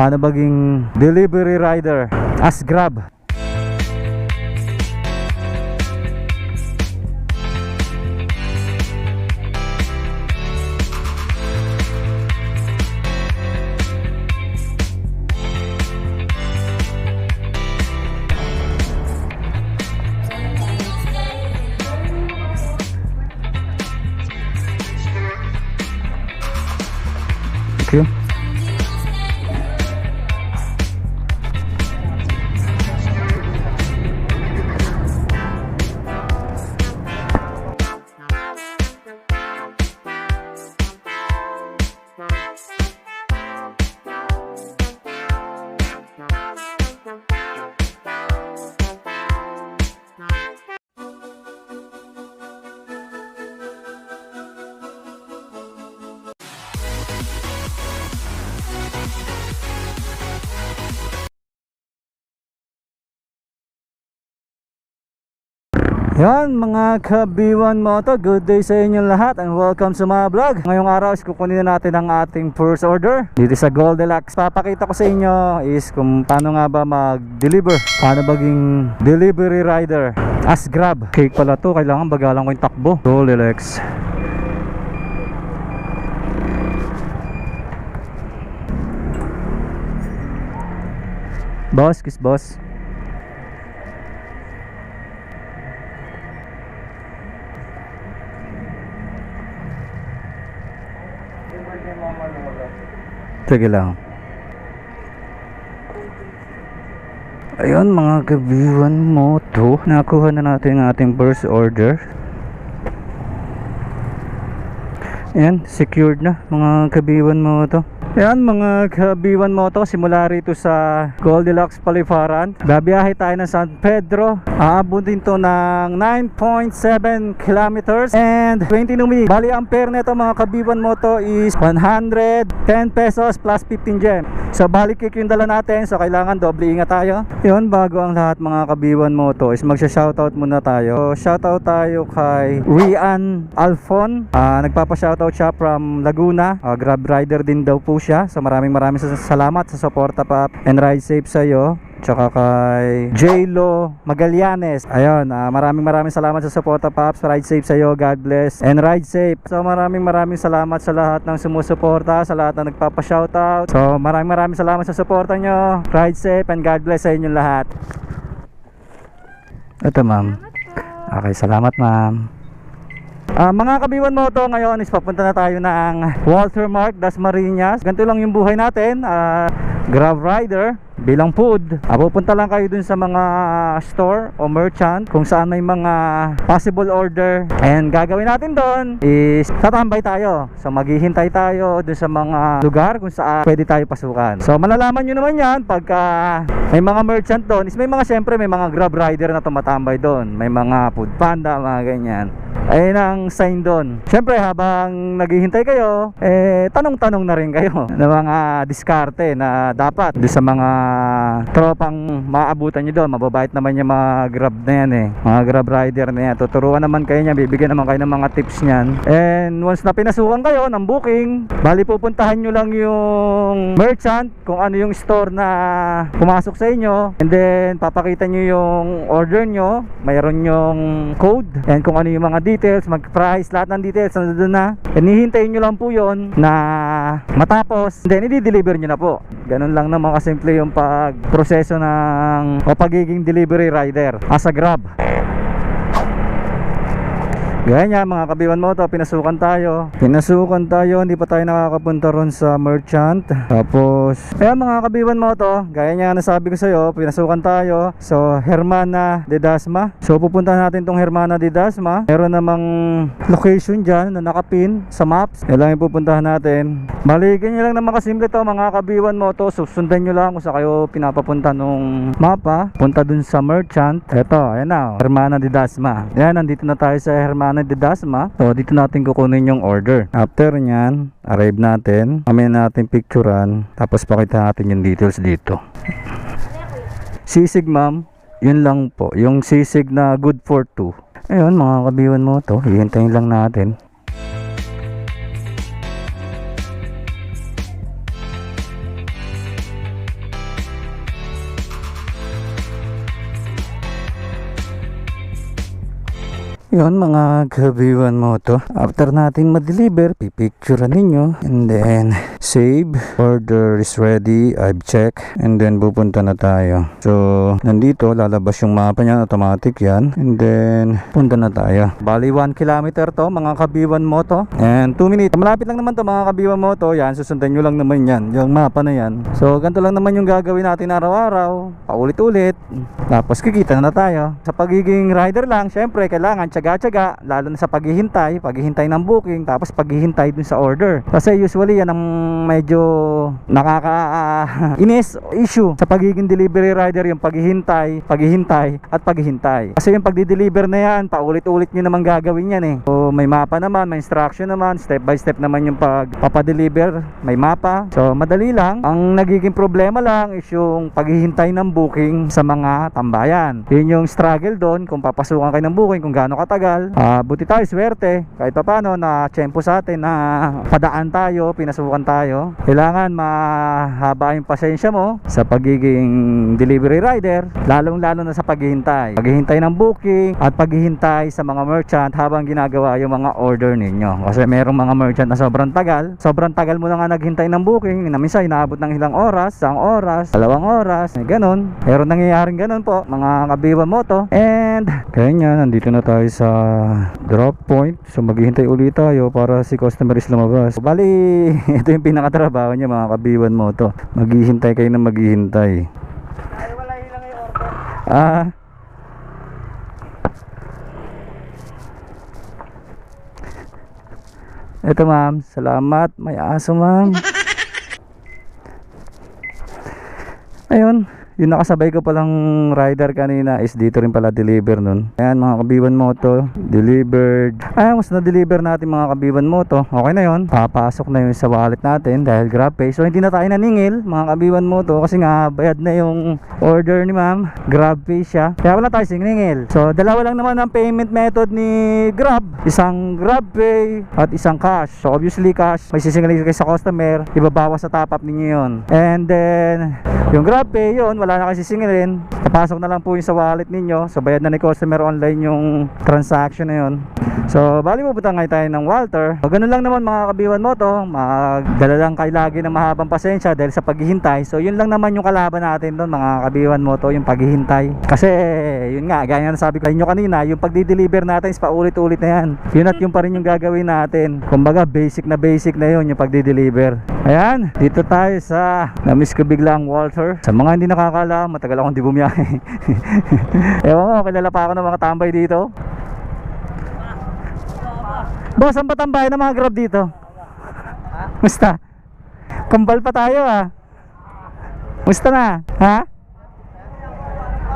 paano maging delivery rider as Grab. Thank you. Yan mga ka-B1 Moto, good day sa inyong lahat and welcome sa mga vlog. Ngayong araw is kukunin na natin ang ating first order dito sa Goldilocks. Papakita ko sa inyo is kung paano nga ba mag-deliver, paano maging delivery rider as Grab. Cake pala to, kailangan bagalan ko yung takbo. Goldilocks. Boss, kiss boss. Sige lang. Ayun mga ka-B1 Moto, nakuha na natin ang ating first order. Ayan, secured na mga ka-B1 Moto. Ayan mga ka-B1 Moto, simula rito sa Goldilocks Paliparan, babiyahe tayo ng San Pedro. Aabutin to ng 9.7 kilometers and 20 minutes. Bali ang fare nito mga ka-B1 Moto is 110 pesos plus 15 gem. So bali kick yung dala natin, so kailangan doble ingat tayo. Yun, bago ang lahat mga ka-B1 Moto is magsha-shoutout muna tayo. So, shoutout tayo kay Rian Alfon. Nagpapa-shoutout siya from Laguna. Grab rider din daw po siya. So maraming salamat sa suporta pa and ride safe sa iyo. Tsaka kay J-Lo Magallanes. Ayun, maraming salamat sa suporta Paps. Ride safe sa iyo, God bless and ride safe. So maraming salamat sa lahat ng sumusuporta, sa lahat ng nagpapa-shoutout. So maraming salamat sa suporta nyo. Ride safe and God bless sa inyong lahat. Ito ma'am. Okay, salamat ma'am. Mga ka-B1 Moto, ngayon is papunta na tayo ng Walter Mark, Dasmariñas. Ganito lang yung buhay natin, Grab rider bilang food. Pupunta lang kayo dun sa mga store o merchant kung saan may mga possible order, and gagawin natin doon is tatambay tayo. So maghihintay tayo dun sa mga lugar kung saan pwede tayo pasukan. So malalaman nyo naman yan pagka may mga merchant doon is may mga, syempre may mga Grab rider na tumatambay doon, may mga food panda, mga ganyan. Ayun ang sign doon. Syempre habang naghihintay kayo, tanong-tanong na rin kayo ng mga diskarte na dapat doon sa mga tropang maabutan nyo doon. Mababait naman yung mga Grab na yan mga Grab rider na yan. Tuturuan naman kayo niyan, bibigyan naman kayo ng mga tips niyan. And once na pinasukan kayo ng booking, bali pupuntahan nyo lang yung merchant kung ano yung store na pumasok sa inyo, and then papakita nyo yung order nyo, mayroon yung code and kung ano yung mga details, mag-price, lahat ng details nandun na. And hihintayin nyo lang po yun na matapos, then i-deliver nyo na po. Ganun lang naman kasimple yung pagproseso ng o pagiging delivery rider as a Grab. Gaya niya mga ka-B1 Moto, pinasukan tayo, hindi pa tayo nakakapunta ron sa merchant. Tapos ayan mga ka-B1 Moto, gaya niya nasabi ko sa'yo, pinasukan tayo. So Hermana de Dasma, so pupunta natin tong Hermana de Dasma. Meron namang location dyan na nakapin sa maps, yan lang yung pupuntahan natin. Bali ganyan lang naman kasimple to mga ka-B1 Moto. So sundan nyo lang kung saan kayo pinapapunta nung mapa, punta dun sa merchant. Eto, ayan na, Hermana de Dasma. Yan, nandito na tayo sa Hermana de Dasma. So dito natin kukunin yung order. After nyan, arrive natin, kami natin picturean, tapos pakita natin yung details dito. Sisig ma'am, yun lang po, yung sisig na good for 2. Ayun mga ka-B1 Moto, hihintayin lang natin. Yun mga kabiwan mo to. After natin ma-deliver, pipicturean ninyo. And then, save. Order is ready. I've checked. And then, pupunta na tayo. So, nandito, lalabas yung mapa niya. Automatic yan. And then, punta na tayo. Bali, 1 kilometer to, mga kabiwan mo to. And 2 minutes. Malapit lang naman to, mga kabiwan mo to. Yan, susundan nyo lang naman yan. Yung mapa na yan. So, ganito lang naman yung gagawin natin araw-araw. Paulit-ulit. Tapos, kikita na tayo. Sa pagiging rider lang, syempre, kailangan tsaga-tsaga, lalo na sa paghihintay ng booking, tapos paghihintay dun sa order. Kasi usually yan ang medyo nakaka-inis issue sa pagiging delivery rider, yung paghihintay at paghihintay. Kasi yung pagdi-deliver na yan, paulit-ulit nyo naman gagawin yan eh. So may mapa naman, may instruction naman, step by step naman yung pagpapadeliver, may mapa. So madali lang. Ang nagiging problema lang is yung paghihintay ng booking sa mga tambayan. Yun yung struggle doon, kung papasukan kayo ng booking, kung gaano katagal. Buti tayo, swerte kahit pa paano na tiyempo sa atin na padaan tayo, pinasukan tayo. Kailangan mahaba yung pasensya mo sa pagiging delivery rider, lalong lalo na sa paghihintay ng booking at paghihintay sa mga merchant habang ginagawa yung mga order ninyo. Kasi merong mga merchant na sobrang tagal mo na nga naghintay ng booking, na minsan inaabot ng ilang oras, 1 oras, 2 oras, ganun. Meron nangyayaring ganun po, mga kabiwan mo to. And kaya nga, nandito na tayo sa drop point. So maghihintay ulit tayo para si customer is lumabas. Bali, ito yung pinakatrabaho niya, mga kabiwan mo to. Maghihintay kayo na maghihintay. Ay, wala ilang yung order. Ito ma'am, salamat. May aso ma'am. Ayun, yung nakasabay ko palang rider kanina is dito rin pala deliver nun. Ayan mga kabiwan mo to, delivered. Mas na-deliver natin mga kabiwan mo to. Okay na yun, papasok na yun sa wallet natin dahil GrabPay. So hindi na tayo naningil mga kabiwan mo to, kasi nga bayad na yung order ni ma'am, GrabPay siya, kaya wala tayo siningil. So dalawa lang naman ang payment method ni Grab, isang GrabPay at isang cash. So obviously cash, may sisingilin kayo sa customer, ibabawas sa top up ninyo yun. And then yung GrabPay yun, wala na kasi sisingilin, papasok na lang po yung sa wallet ninyo. So bayad na ni customer online yung transaction na yun. So bali pupunta ngayon tayo ng Walter. So ganun lang naman mga kabiwan mo to, magdala lang kayo lagi ng mahabang pasensya dahil sa paghihintay. So yun lang naman yung kalaban natin doon mga kabiwan mo to, yung paghihintay. Kasi yun nga, gaya na sabi ko sa inyo kanina, yung pagdi-deliver natin is paulit-ulit na yan. Yun at yung pa rin yung gagawin natin. Kumbaga basic na yun yung pagdi-deliver. Ayan, dito tayo sa namiss ko biglang Walter. Sa mga hindi nakakala, matagal akong di bumiyahe. Ewan ko, kilala pa ako ng mga tambay dito. Boss, ang patambay ng mga Grab dito? Musta? Kambal pa tayo Musta na? Ha?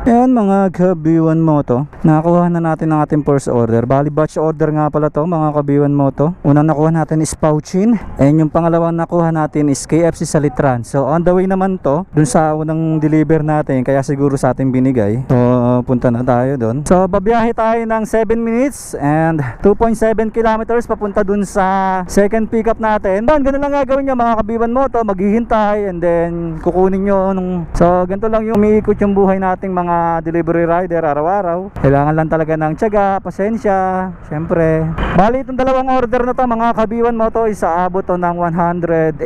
Ayan mga kabiwan mo to, nakakuha na natin ang ating first order. Bali batch order nga pala to mga kabiwan mo to. Unang nakuha natin is Pouchin, and yung pangalawang nakuha natin is KFC sa Litran. So on the way naman to, dun sa unang deliver natin, kaya siguro sa ating binigay. So punta na tayo dun. So babiyahe tayo ng 7 minutes and 2.7 kilometers papunta dun sa second pickup natin. Doon, ganun lang gagawin nyo mga kabiwan mo to, maghihintay and then kukunin nyo so ganito lang yung umiikot yung buhay nating mga delivery rider araw-araw. Kailangan lang talaga ng tiyaga, pasensya, syempre. Bali itong dalawang order na to mga kabiwan mo to, isaabot to ng 183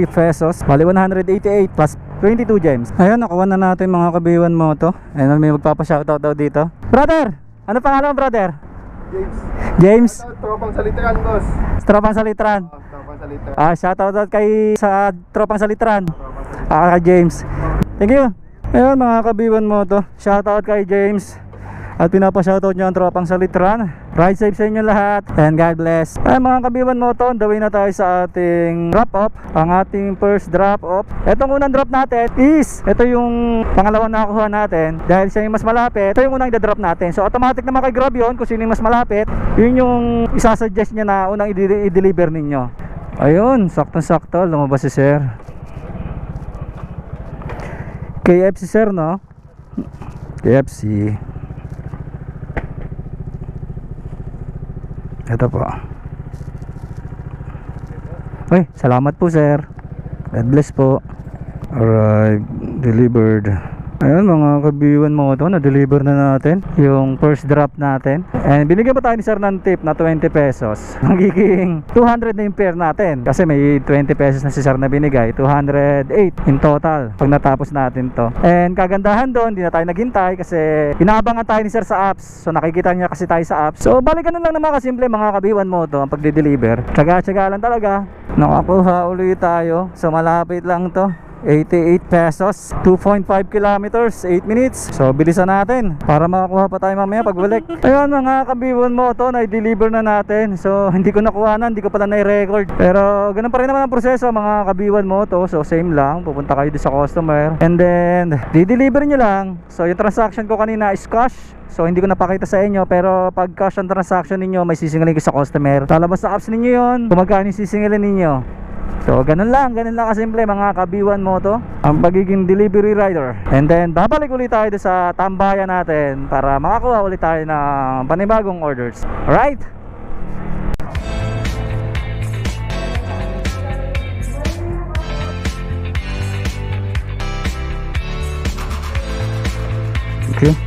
pesos. Bali 188 plus 22 gems. Ayun, nakuha na natin mga kabiwan mo to. Ayun, may magpapa-shoutout daw dito. Brother, ano pangalan mo brother? James. Tropang Salitran, boss. Tropang Salitran. Tropang Salitran. Shoutout kay sa Tropang Salitran. Kay James. Thank you. Ayun mga kabiwan mo to, shoutout kay James. At pinapa-shoutout nyo ang Tropang Salitran. Ride safe sa inyo lahat and God bless. Ayun mga kabiwan mo to, the way na tayo sa ating drop off. Ang ating first drop off. Etong unang drop natin is, ito yung pangalawang nakakuha natin. Dahil siya yung mas malapit, ito yung unang i-drop natin. So automatic naman kay Grab yun, kung sino yung mas malapit, yun yung isasuggest niya na unang i-deliver ninyo. Ayun, saktong-sakto, lumabas si sir. KFC sir, no? KFC. Ito po. Uy, salamat po sir. God bless po. Alright, delivered. Ayun mga kabiwan mo to, na-deliver na natin yung first drop natin. And binigyan pa tayo ni sir ng tip na 20 pesos. Magiging 200 na yung pair natin. Kasi may 20 pesos na si sir na binigay. 208 in total pag natapos natin to. And kagandahan doon, hindi na tayo naghintay kasi inaabangan tayo ni sir sa apps. So nakikita niya kasi tayo sa apps. So balikan lang naman kasimple mga kabiwan mo to ang pagde-deliver. Tsaga-tsaga lang talaga. Nakakuha ulit tayo. So malapit lang to. 88 pesos, 2.5 kilometers, 8 minutes. So bilisan natin para makakuha pa tayo mamaya pagbalik. Ayun mga kabiwan mo to, na-deliver na natin. So hindi ko nakuha na, hindi ko pala na-record. Pero ganun pa rin naman ang proseso mga kabiwan mo to. So same lang, pupunta kayo sa customer and then di-deliver nyo lang. So yung transaction ko kanina is cash. So hindi ko napakita sa inyo, pero pag cash ang transaction ninyo, may sisingilin ko sa customer. Lalabas sa apps ninyo yon, kung magkano yung sisingilin ninyo. So ganun lang kasimple mga kabiwan mo to ang pagiging delivery rider. And then babalik ulit tayo sa tambayan natin para makakuha ulit tayo ng panibagong orders. Alright? Okay.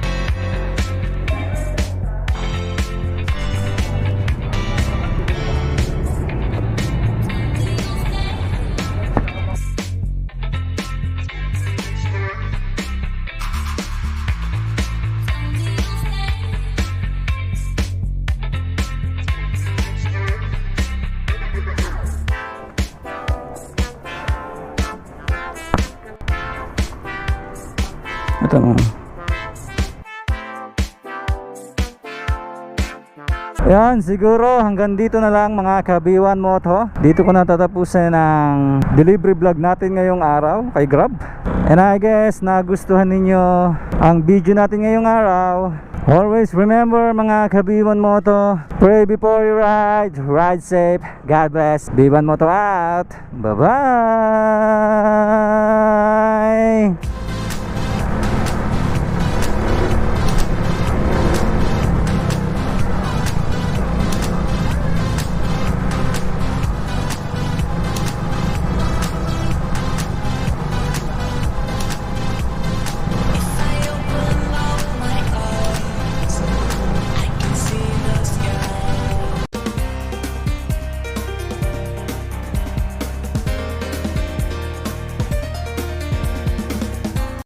Ito na. Ayan, siguro hanggang dito na lang mga kabiwan mo to. Dito ko na tatapusin ang delivery vlog natin ngayong araw kay Grab. And I guess nagustuhan ninyo ang video natin ngayong araw. Always remember mga kabiwan mo to, pray before you ride, ride safe, God bless. Biwan mo to out. Bye bye.